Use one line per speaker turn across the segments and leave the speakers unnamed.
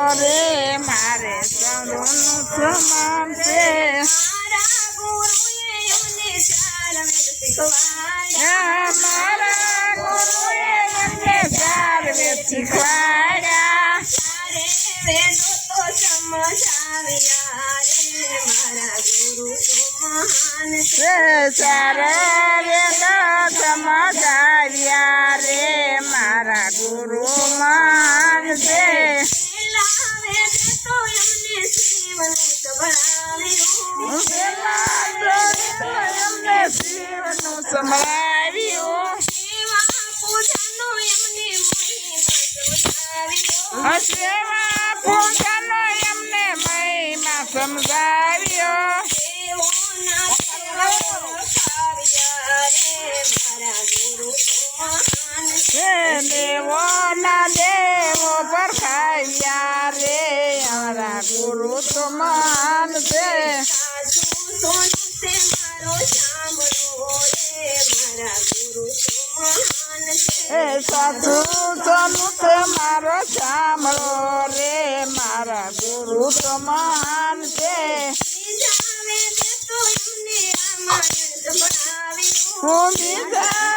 રે મારે સૌનું સમાન છે
મારા ગુરુએ અમને ચાર વેદ શીખવાડ્યા
મારા ગુરુએ અમને ચાર વેદ શીખવાડ્યા
ચારે વેદો તો સમજાવ્યા રે મારા ગુરુ તો મહાન છે
ચાર વેદ સમજાવ્યા રે મારા ગુરુ મહાન છે
પેલા વેદ તો એમને શિવનું સંભળાવ્યું
એમને શિવનું સંભળાવ્યું
સેવા પૂજાનો એમને મહિમા સમજાવ્યો
સેવા પૂજાનો એમને મહિમા સમજાવ્યો
દેવોના દેવોના દેવો પરખાવ્યા રે મારા ગુરુ તો મહાન છે સાસુ સોનું તે મારો સાંભળો રે મારા ગુરુ તો મહાન છે
સાસુ સોનું તે મારો સાંભળો રે મારા ગુરુ તો મહાન છે હું બીજા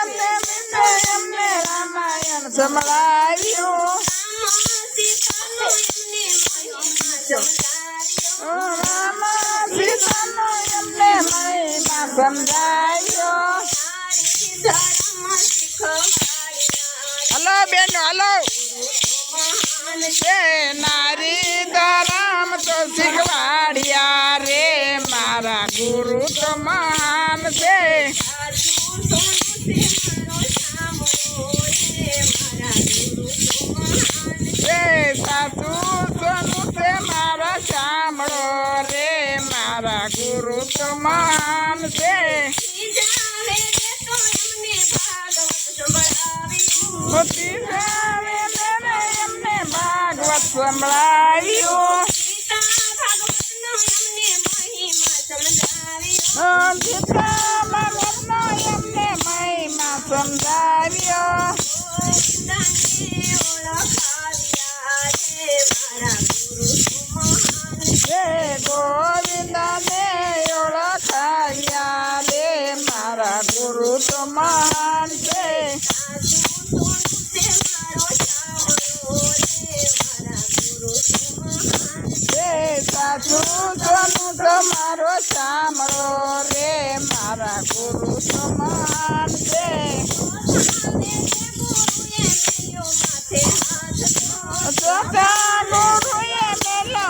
એમને રામાયણ સંભળાવ્યું રામ સીતાનો એમને મહિમા સમજાવ્યો હલો બેનો હલો નારી ધરમ તો શીખવાડ્યા રે મારા ગુરુ તો મહાન છે સાસુ સોનું તે મારા સાંભળો રે મારા ગુરુ તો મહાન છે એમને ભાગવત સંભળાવ્યું ગીતા ભાગવતનો એમને મહિમા સમજાવ્યો ગોવિંદને ઓળખાવ્યા રે મારા ગુરુ તો મહાન છે સાસુ સોનું તમારો સાંભળો રે મારા ગુરુ તો મહાન છે ચોથા ગુરુએ મેલો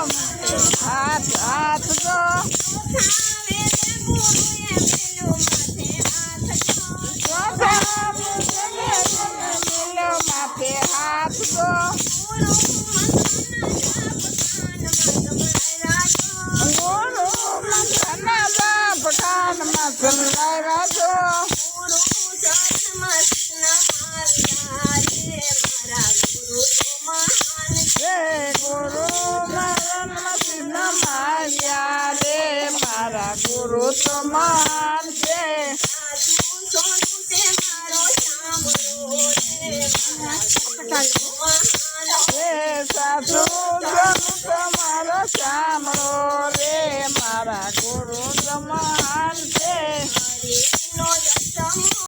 હાથ હાથ જો ચોથા મેલો માથે હાથ જો ગુરુ મંત્રના બાપ કાનમાં સંભળાવ્યા છો ગુરુ માર્યા રે મારા ગુરુ તો મહાન છે સાસુ સોનું તમારો સાંભળો રે મારા ગુરુ